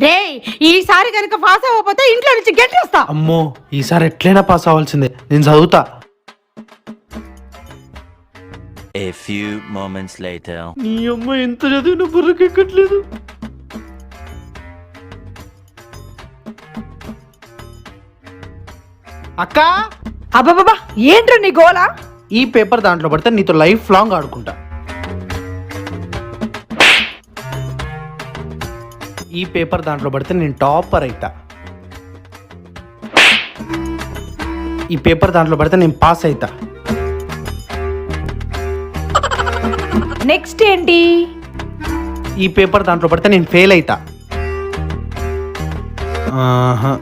రే ఈసారి కనుక పాస్ అవ్వకపోతే ఇంట్లో నుంచి గెంటేస్తా. అమ్మో ఈసారి ఎట్లయినా పాస్ అవ్వాల్సిందే, నేను చదువుతా. A few moments later. నీ అమ్మ ఎంత చదివినా బుర్రకెక్కట్లేదు. అక్క అబ్బబ్బా ఏంట్రా నీ గోలా? ఈ పేపర్ దాంట్లో పడితే నీతో లైఫ్ లాంగ్ ఆడుకుంటా. ఈ పేపర్ దాంట్లో పడితే నేను టాపర్ అయితా. ఈ పేపర్ దాంట్లో పడితే నేను పాస్ అయితా. నెక్స్ట్ ఏంటి? ఈ పేపర్ దాంట్లో పడితే నేను ఫెయిల్ అయితా. ఆహా